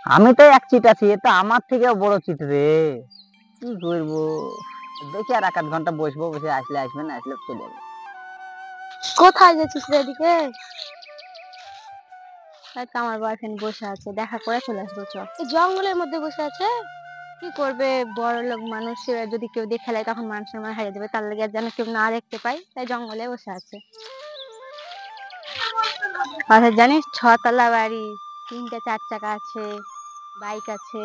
আমি তো এক চিট আছি, এটা আমার থেকেও বড় চিট রে। কি করবো, দেখি আর 1 আধ ঘন্টা বসবো, বসে আসলে আসবে, না আসলে চলে যাবে। কোথায় যাচ্ছিস রে এদিকে? হয়তো আমার বয়ফ্রেন্ড বসে আছে, দেখা করে চলে আসবো। চ, এই জঙ্গলের মধ্যে বসে আছে। কি করবে, বড় লোক মানুষ, যদি কেউ দেখে নেয় তখন মান সম্মান হারিয়ে যাবে, তার লেগে যেন কেউ না দেখতে পাই, তাই জঙ্গলে বসে আছে। আচ্ছা জানিস, 6 তলা বাড়ি, 3টে 4 চাকা আছে, বাইক আছে।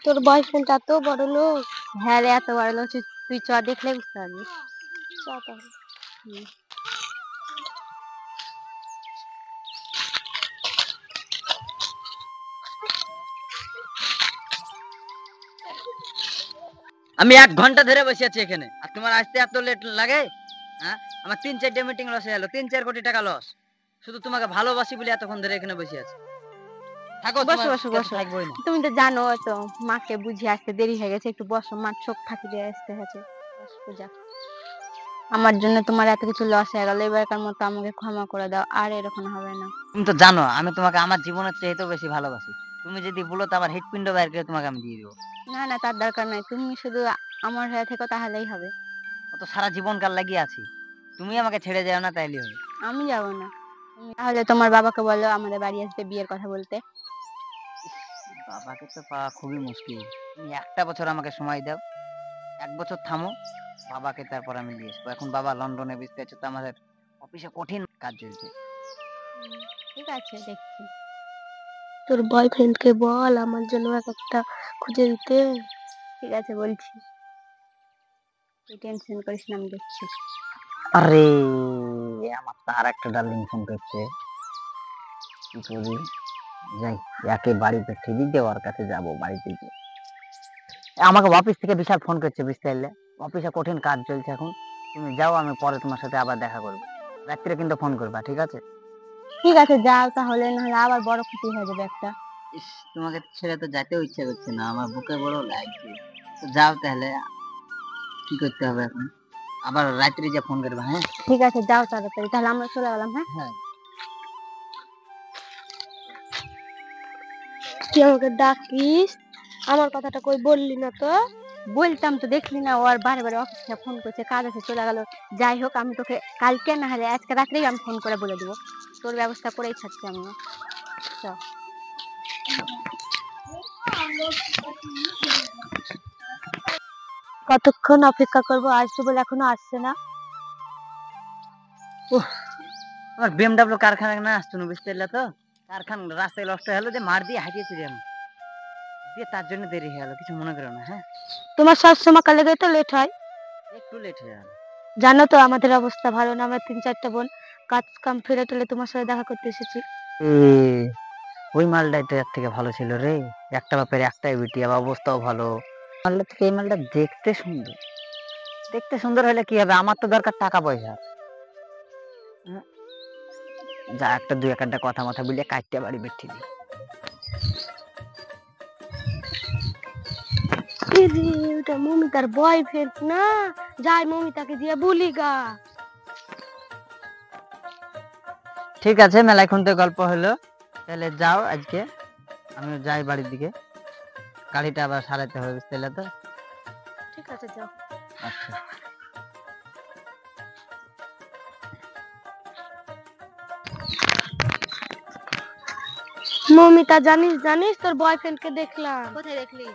তোর বয়ফ্রেন্ড এত বড় লোক? হ্যাঁ রে, এত বড় লোক, তুই চ, দেখলে বুঝতে পারবি। চ তাহলে। হুম। আমি 1 ঘন্টা ধরে বসে আছি এখানে, আর তোমার আসতে এত লেট লাগে? হ্যাঁ, আমার 3-4টে মিটিং লস হয়ে গেল, 3-4 কোটি টাকা লস, শুধু তোমাকে ভালোবাসি বলে এতক্ষণ ধরে এখানে বসে আছি। থাকো, বসো তোমার বসো কাছে বসো, থাকবোই না। তুমি তো জানো তো, মাকে বুঝিয়ে আসতে দেরি হয়ে গেছে, একটু বসো, মা চোখ ফাঁকি দিয়ে আসতে হয়েছে। বস, পূজা, আমার জন্য তোমার এত কিছু লস হয়ে গেল, এবারকার মতো আমাকে ক্ষমা করে দাও, আর এরকম হবে না। তুমি তো জানো আমি তোমাকে আমার জীবনের চাইতেও বেশি ভালোবাসি। তুমি যদি বলো তো আমার হৃৎপিণ্ড বাইর করে তোমাকে আমি দিয়ে দিবো। না না, তার দরকার নাই, তুমি শুধু আমার হয়ে থেকো তাহলেই হবে। ও তো সারা জীবন কাল লাগিয়ে আছি, তুমি আমাকে ছেড়ে যাও না তাইলে হবে। আমি যাব না। তুমি তাহলে তোমার বাবাকে বলো আমাদের বাড়ি আসবে বিয়ের কথা বলতে। বাবাকে তো পাওয়া খুবই মুশকিল। তুমি একটা বছর আমাকে সময় দাও, 1 বছর থামো, বাবাকে তারপর আমি নিয়ে আসবো। এখন বাবা লন্ডনে ব্যস্ত আছে, তো আমাদের অফিসে কঠিন কাজ চলছে। ঠিক আছে, দেখছি। তোর বয়ফ্রেন্ডকে বল আমার জন্য একটা খুঁজে দিতে। ঠিক আছে, বলছি, তুই টেনশন করিস না, আমি দেখছি। আরে, আমার তো আর একটা ডার্লিং ফোন করছে, কি করি? যাই, একে বাড়ি পাঠিয়ে দিই, ওর কাছে যাবো বাড়িতে গিয়ে। আমাকে অফিস থেকে বিশাল ফোন করছে, বুঝতে পারলে, অফিসে কঠিন কাজ চলছে এখন। তুমি যাও, আমি পরে তোমার সাথে আবার দেখা করবো, রাত্রে কিন্তু ফোন করবা, ঠিক আছে? ঠিক আছে, যাও তাহলে, নাহলে আবার বড় ক্ষতি হয়ে যাবে একটা। ইস, তোমাকে ছেড়ে তো যেতেও ইচ্ছা করছে না, আমার বুকে বড় লাগছে। তো যাও তাহলে, কি করতে হবে এখন? আবার রাত্রে যা ফোন করবা, হ্যাঁ? ঠিক আছে, যাও তাড়াতাড়ি, তাহলে আমরা চলে গেলাম। হ্যাঁ, হ্যাঁ। তুই আমাকে ডাকিস, আমার কথাটা কই বললি না তো? বলতাম তো, দেখলি না, ও আর বারে বারে অফিস থেকে ফোন করছে, কাজ আছে, চলে গেল। যাই হোক, আমি তোকে কালকে না হলে আজকে রাত্রেই আমি ফোন করে বলে দেবো, তোর ব্যবস্থা করেই থাকছি আমি। চল। কতক্ষণ অপেক্ষা করবো, আসবে বলে এখনো আসছে না। আমার বিএমডব্লিউ কারখানা না আসতো না, বুঝতে পারলে তো, কারখানা রাস্তায় নষ্ট হলো, যে মার দিয়ে হাঁটিয়েছি আমি, দিয়ে তার জন্য দেরি হয়ে গেল, কিছু মনে করো না, হ্যাঁ? তোমার সবসময় কালে তো লেট হয়। একটু লেট হয়ে গেল। জানো তো আমাদের অবস্থা ভালো না, আমরা 3-4টা বোন কাজ কাম ফেলে টেলে তোমার সাথে দেখা করতে এসেছি। ওই মালটাই তো এর থেকে ভালো ছিল রে, একটা বাপের একটাই বিটি, আবার অবস্থাও ভালো। মালটা থেকে এই মালটা দেখতে সুন্দর, দেখতে সুন্দর হলে কি হবে, আমার তো দরকার টাকা পয়সা। যা, একটা দুই একটা কথা মাথা বুলিয়ে কাটতে বাড়ি বেঠি দি। ওটা মমিতার বয়ফ্রেন্ড না? যাই মমিতাকে দিয়ে বলি গা। ঠিক আছে, মেলাক্ষণ তো গল্প হলো, তাহলে যাও আজকে, আমি যাই বাড়ির দিকে, গাড়িটা আবার সারাতে হবে, বুঝতে পারলে তো? ঠিক আছে, যাও। আচ্ছা। মমিতা, জানিস জানিস, তোর বয়ফ্রেন্ড কে দেখলাম। কোথায় দেখলি?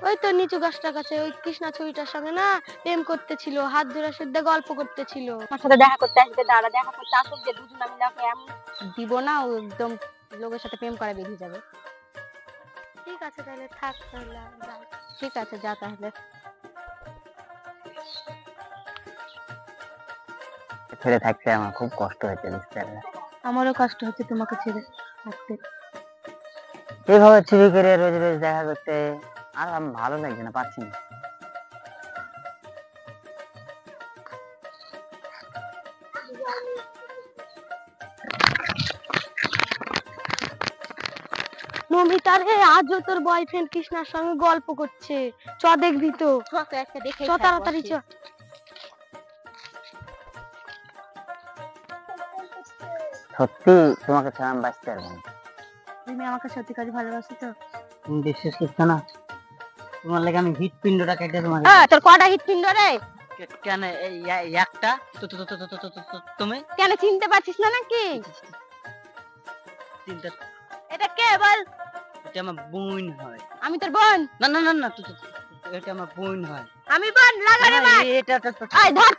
ওই তো নিচু গাছটার কাছে, ওই কৃষ্ণা ছুরিটার সঙ্গে না প্রেম করতেছিল, হাত ধরে শুদ্ধ গল্প করতেছিল। আমার সাথে দেখা করতে আসবে, দাঁড়া, দেখা করতে আসুক, যে দুজন আমি লাফে এমন দিব না, ও একদম লোকের সাথে প্রেম করা বেরিয়ে যাবে। ঠিক আছে তাহলে, থাক তাহলে, যা। ঠিক আছে, যা তাহলে। ছেড়ে থাকতে আমার খুব কষ্ট হচ্ছে, বুঝতে পারলে? আমারও কষ্ট হচ্ছে তোমাকে ছেড়ে থাকতে। এইভাবে চুরি করে রোজ রোজ দেখা করতে আর আমার ভালো লাগছে না, পাচ্ছি না। মমিতা রে, আজও তোর বয়ফ্রেন্ড কৃষ্ণার সঙ্গে গল্প করছে, চ দেখবি তো। চ তাড়াতাড়ি, চ। সত্যি তোমাকে ছাড়া আমি বাঁচতে পারবো না। তুমি আমাকে সত্যি করে ভালোবাসো তো? তুমি বিশ্বাস করছো না? তোমার লাগে আমি হৃৎপিণ্ডটা কেটে তোমাকে তোর কটা হৃৎপিণ্ড রে? কেন একটা তুমি কেন চিনতে পারছিস না নাকি? তিনটা। এটা কে বল? এটা আমার বোন হয়। আমি তোর বোন? না না না না এটা আমার বোন হয়। আমি বোন লাগা রে ভাই। এটা আয় ধর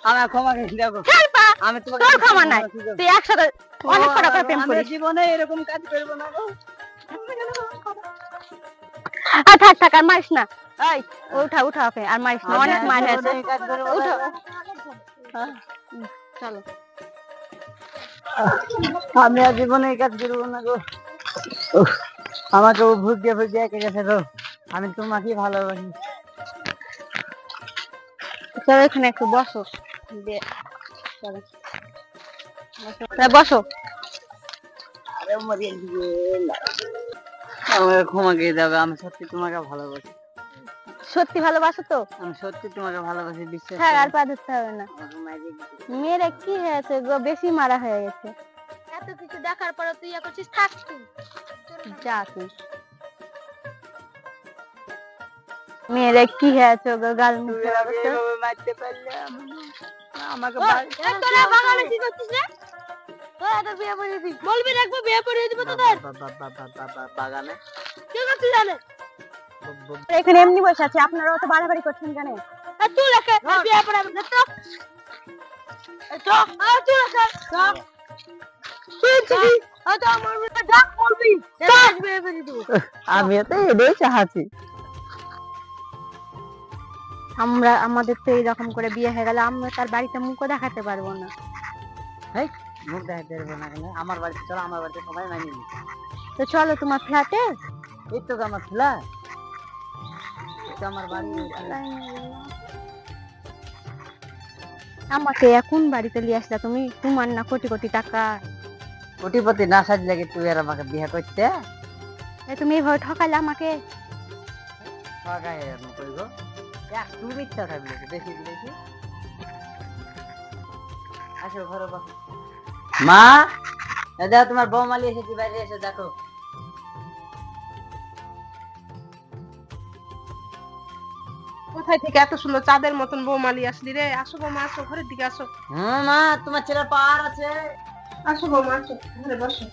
আমার ক্ষমা করে দাও। আমি তোমাকে তোর ক্ষমা নাই। তুই একসাথে অনেক কটা করে প্রেম করিস। জীবনে এরকম কাজ করবো না গো। থাক থাক আর মারিস না। এই উঠা উঠা ওকে আর মারিস না, অনেক মার হয়েছে। উঠো চলো। আমি আর জীবনে এই কাজ করবো না গো। আমাকে ভুগিয়ে ভুগিয়ে একে গেছে গো। আমি তোমাকে ভালোবাসি। চলো এখানে একটু বসো। বসো। আমাকে ক্ষমা করে দেবে, আমি সত্যি তোমাকে ভালোবাসি। সত্যি ভালোবাসো তো? আমি সত্যি তোমাকে ভালোবাসি, বিশ্বাস থাক আর করো। পা ধরতে হবে না। মেয়েরা কি হয়েছে গো, বেশি মারা হয়ে গেছে। এত কিছু দেখার পরে তুই ইয়া করছিস, থাক তুই যা তুই। মেয়েরা কি হয়েছে গো, গাল মুখে মারতে পারলে আমাকে তোরা বাগানে কি করছিস রে? তোরা বিয়ে পড়িয়ে দিবি, বলবি না একবার বিয়ে পড়িয়ে দিব তোদের বাগানে কি করছিস জানে? এখানে এমনি বসে আছে, আপনারা অত বাড়াবাড়ি করছেন কেন? তুই লেখে বিয়ে পড়াবে না তো? তো তুই লেখে আমি তো এটাই চাচ্ছি। আমরা আমাদের তো এইরকম করে বিয়ে হয়ে গেলে আমরা তার বাড়িতে মুখও দেখাতে পারবো না। মুখ দেখাতে পারবো না কেন? আমার বাড়িতে চলো, আমার বাড়িতে সবাই মানিয়ে নিই। তো চলো তোমার ফ্ল্যাটে। এই তো আমার ফ্ল্যাট, আমার বাড়ি। আমাকে এখন বাড়িতে নিয়ে আসলা তুমি? তোমার না কোটি কোটি টাকা। কোটিপতি না সাজলে কি তুই আর আমাকে বিয়ে করতে? তুমি এইভাবে ঠকালে আমাকে। একটু মিথ্যা থাকলে বেশি বেশি। আসো ঘরে বসো। মা, দেখো তোমার বৌমালি এসেছি, বাইরে এসে দেখো। কোথায় থেকে এত সুন্দর চাঁদের মতন বৌমালি আসলি রে? আসো বৌমা, আসো ঘরের দিকে আসো। হ্যাঁ মা, তোমার ছেলের পাওয়ার আছে। আসো বৌমা, আসো ঘরে বসো।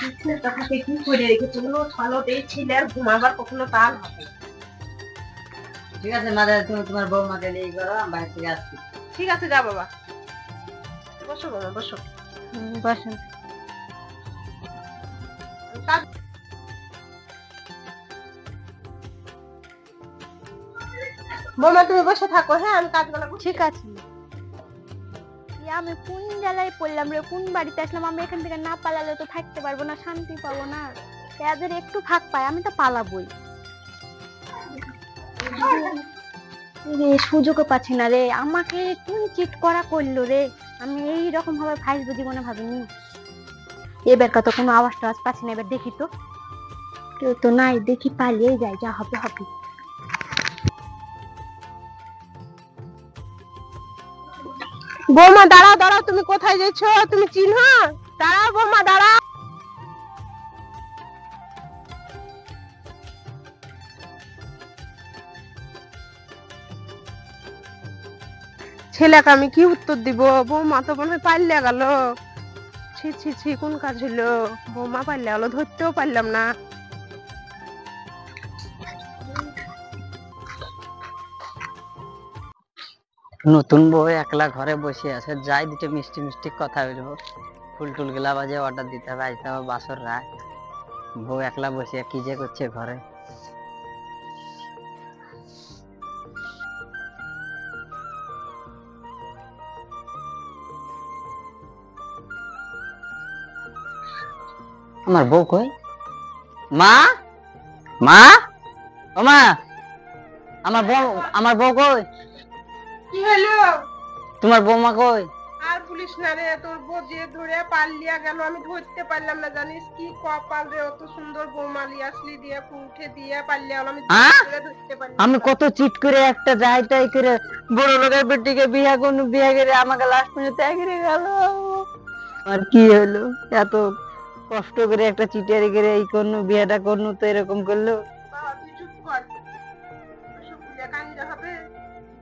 বিছানাটা থেকে কি করে রেখেছো? এই ছেলে আর ঘুমাবার কখনো তাল হবে? ঠিক আছে মা, তুমি তোমার বৌমাকে নিয়ে করো, আমি বাইরে থেকে আসছি। ঠিক আছে যা বাবা, বসো বৌমা বসো। বসেন। বৌমা তুমি বসে থাকো, হ্যাঁ আমি কাজগুলো করছি। ঠিক আছে। আমি কোন জ্বালায় পড়লাম রে, কোন বাড়িতে আসলাম? আমি এখান থেকে না পালালে তো থাকতে পারবো না, শান্তি পাবো না। এদের একটু ফাঁক পায় আমি তো পালাবই রে। সুযোগও পাচ্ছি না রে, আমাকে কোন চিট করা করলো রে। আমি এইরকম ভাবে ফাইসবো জীবনে ভাবিনি। এবার কত কোনো আওয়াজ টাওয়াজ পাচ্ছি না, এবার দেখি তো কেউ তো নাই, দেখি পালিয়ে যাই, যা হবে হবে। বৌমা দাঁড়াও দাঁড়াও, তুমি কোথায় যাচ্ছ? তুমি চিনহ? দাঁড়াও বৌমা দাঁড়াও। ছেলেকে আমি কি উত্তর দিব? বৌমা তো মনে হয় পাল্লে গেল। ছি ছি ছি, কোন কাজ হলো? বৌমা পাল্লে গেল, ধরতেও পারলাম না। নতুন বউ একলা ঘরে বসে আছে, যাই দুটো মিষ্টি মিষ্টি কথা বলবো, ফুল টুল গেলা বাজে অর্ডার দিতে হবে, আজকে আমার বাসর রাত। বউ একলা বসে কি যে করছে ঘরে। আমার বউ কই? মা, মা, ও মা, আমার বউ কই? কি হলো? তোমার বৌমা কই? আর তুলিস না রে, তোর বউ যে ধরে পালিয়া গেল, আমি ধরতে পারলাম না, জানিস কি কপাল রে, অত সুন্দর বৌমালি আসলি দিয়ে উঠে দিয়ে পালিয়া গেল, আমি ধরতে পারলাম আমি না। কত চিট করে একটা যাই তাই করে বড় লোকের বেটিকে বিয়া করুন, বিয়া করে আমাকে লাস্ট পর্যন্ত এগিয়ে গেল। আর কি হলো, এত কষ্ট করে একটা চিটারি করে এই করনু, বিয়েটা করনু, তো এরকম করলো। বাবা তুই চুপ কর, ওসব বুঝে কান্দতে হবে।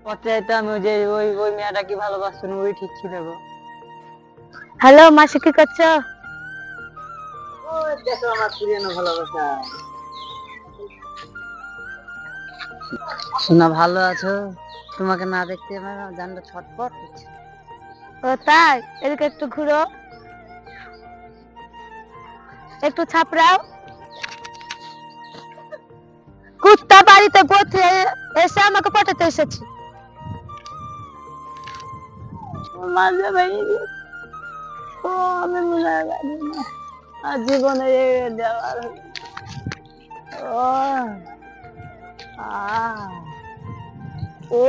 পচাই তো আমি যে ওই ওই মেয়েটা কি ভালোবাসতো, ওই ঠিক ছিল গো। হ্যালো মাসি, কি করছো? ওই দেখো আমার পুরানো ভালোবাসা। শোনা, ভালো আছো? তোমাকে না দেখতে আমার জানটা ছটফট করছে। ও তাই, এদিকে একটু ঘুরো, একটু ছাপড়াও। কুত্তা বাড়িতে গোথে এসে আমাকে পটাতে এসেছে। মাঝে ভেঙে গেছে। ও আমি মনে হয় পারি না, আর জীবনে দেওয়ার হলো না। ও আ ও